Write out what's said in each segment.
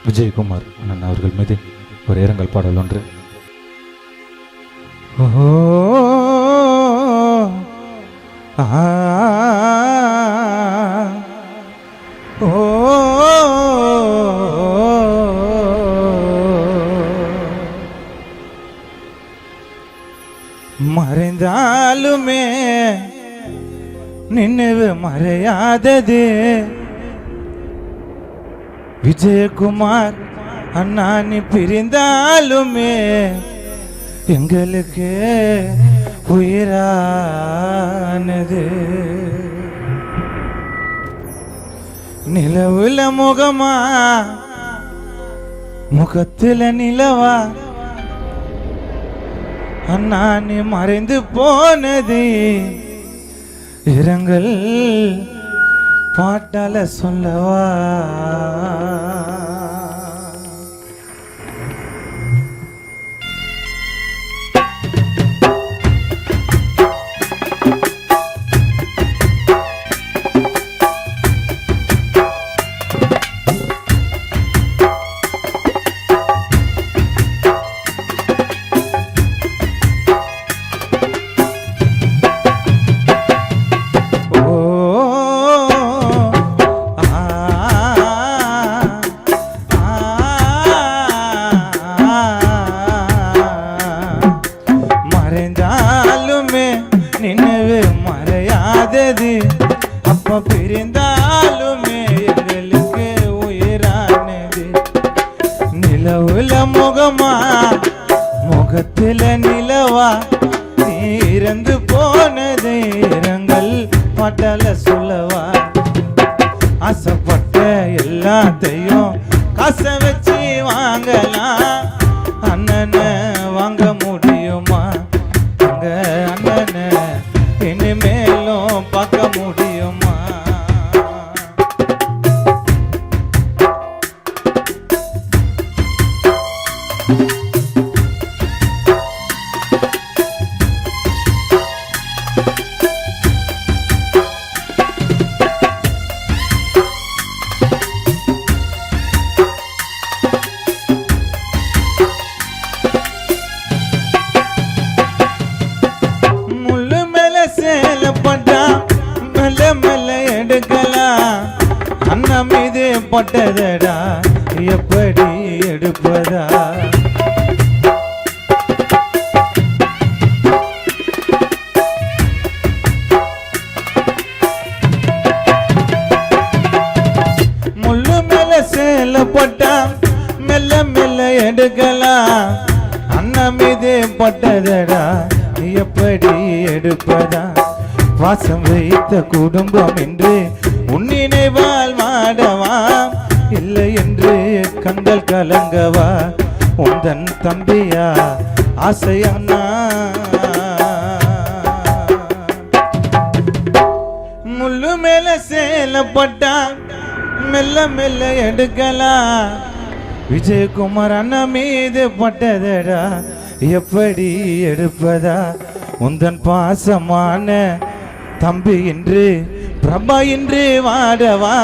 விஜயகுமார் அண்ணன் அவர்கள் மீது ஒரு இரங்கல் பாடல் ஒன்று. மறைந்தாலுமே நினைவு மறையாதது. விஜயகுமார் அண்ணா நீ பிரிந்தாலுமே எங்களுக்கு உயிரானது. நிலவுல முகமா முகத்துல நிலவா அண்ணா நீ மறைந்து போனது இரங்கல் பாட்டால சொல்லவா. நினைவு மறையாதது அப்ப பிரிந்தாலுமே எங்களுக்கு உயிரானது. நிலவுல முகமா முகத்துல நிலவா நீ இறந்து போனது இரங்கல் பாட்டால சொல்லவா. ஆசைப்பட்ட எல்லாத்தையும் காசை வச்சு வாங்கலாம், அண்ணனை வாங்க முடியுமா? அண்ணனை இனிமேலும் பார்க்க முடியுமா? மெல்ல மெல்ல எடுக்கலாம் அண்ணன் மீது பட்டதடா எப்படி எடுப்பதா? முள்ளு மேல சேல போட்டா மெல்ல மெல்ல எடுக்கலாம் அண்ணன் மீது பட்டதடா எப்படி எடுப்பதா? வாசம் வைத்த குடும்பம் என்று உன்னினைவால் வாடவா, இல்லை என்று கண்கள் கலங்கவா? உந்தன் தம்பியா ஆசையானா? முள்ளு மேல சேலப்பட்டா மெல்ல மெல்ல எடுக்கலாம் விஜயகுமார் அண்ணா மீது பட்டதடா எப்படி எடுப்பதா? உந்தன் பாசமான தம்பி என்று பிரபா என்று வாடவா,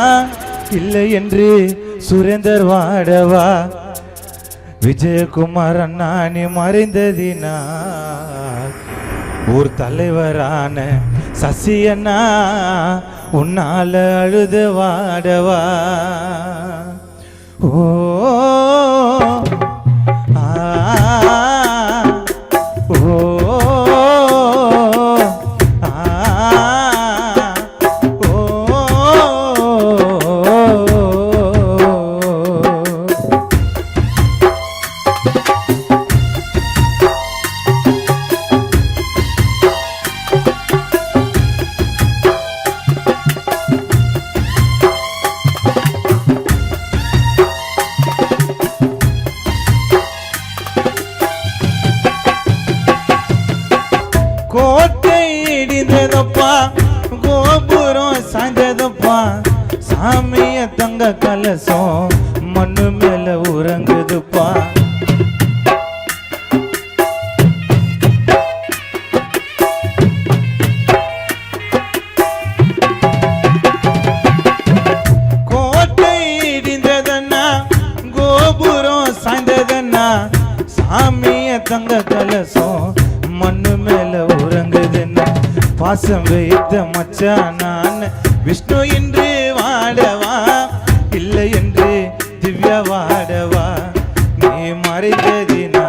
இல்லை என்று சுரேந்தர் வாடவா? விஜயகுமார் அண்ணா நீ மறைந்ததினா ஊர் தலைவரான சசி அண்ணா உன்னால அழுது வாடவா. ஓ கோட்டை இடிந்ததப்பா கோபுரம் சாய்ந்ததப்பா சாமிய தங்க கலசம் மண்ணு மேல உறங்குதுப்பா. கோட்டை இடிந்ததன்னா தங்க கலசம் மண்ணு மேல உறங்குதுன்னா பாசம் வைத்த மச்சான் நான் விஷ்ணு என்று வாடவா இல்லை என்று திவ்யா வாடவா நீ மறைந்ததினா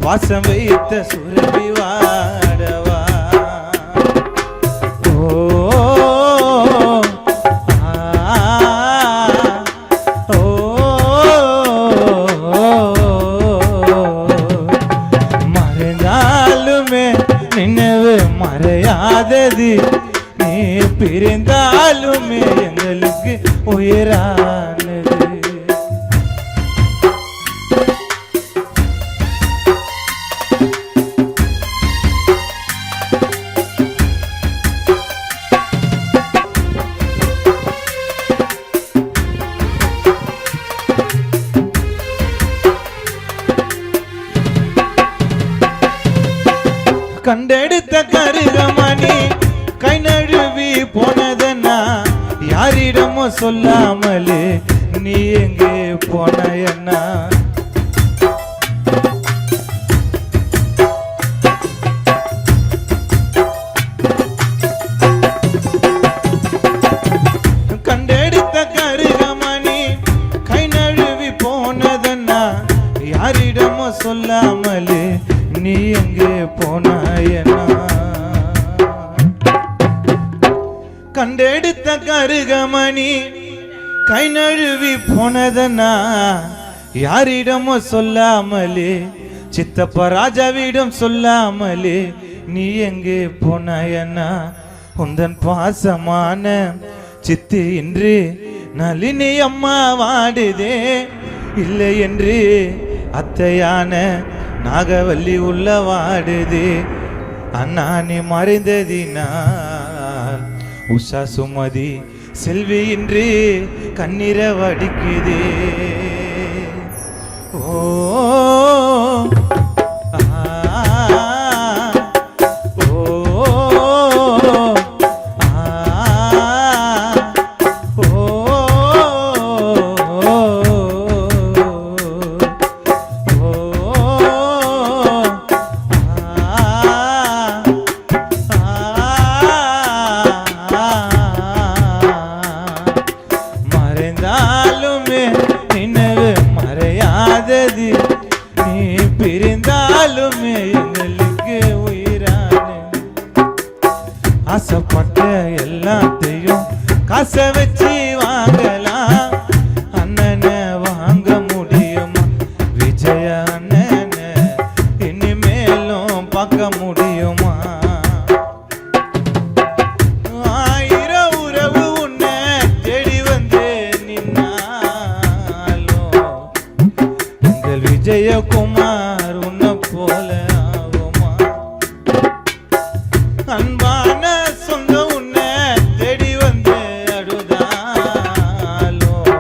பாசம் வைத்த சுரபி வாடவா மறையாதது நீ பிரிந்தாலுமே எங்களுக்கு உயிரானது கண்டெடுத்த கருகமணி கை நழுவி போனதனா யாரிடமும் சொல்லாமலே நீ எங்கே போனயன்னா கண்டெடுத்த கருகமணி கை நழுவி போனதனா யாரிடமும் சொல்லாமலே நீ எங்கே போனாயனா கண்டெடுத்த கருகமணி கை நழுவி போனதனா யாரிடமும் சொல்லாமலே சித்தப்ப ராஜாவிடம் சொல்லாமலே நீ எங்கே போனாயனா உந்தன் பாசமான சித்தி இன்று நளினி அம்மா வாடுதே இல்லை என்று அத்தையான நாகவல்லி உள்ள வாடுது அண்ணா நீ மறைந்ததினால் உஷா சுமதி செல்வி இன்று கண்ணீர வடிக்குதே ஓ நீ பிரிந்தாலுமே எங்களுக்கு உயிரான ஆசைப்பட்ட எல்லாத்தையும் காசை வச்சு வாங்கலாம் அண்ணனை வாங்க முடியுமா விஜய அண்ணனை இனிமேலும் பார்க்க முடியுமா ஆயிரம் உறவு உன்னை தேடி வந்து நின்னாலும் எங்கள் விஜயகுமார் உன்னை போல ஆகுமா அன்பான சொந்த உன்னை தேடி வந்து அழுதாலும்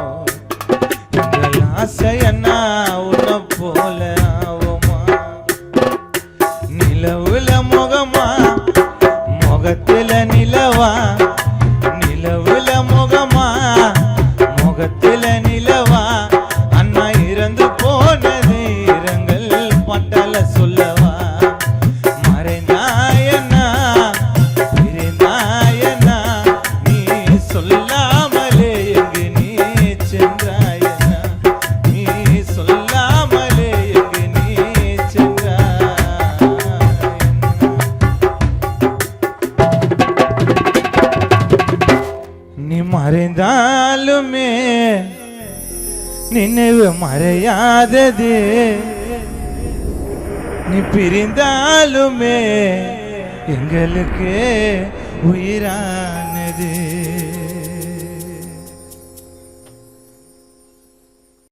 எங்கள் ஆசையண்ணா உன்னை போல ஆகுமா நிலவுல முகமா முகத்துல நிலவா நிலவுல முகமா முகத்துல நிலவா அண்ணா இறந்து போனது இரங்கல் பட்டல சொல்லவா மறைந்தாயனா பிரிந்தாயனா நீ சொல்லாமலே எங்கு நீ சென்றாயனா நீ சொல்லாமலே எங்கு நீ சென்றாயனா நீ மறைந்தாலுமே நினைவு மறையாதது நீ பிரிந்தாலுமே எங்களுக்கு உயிரானது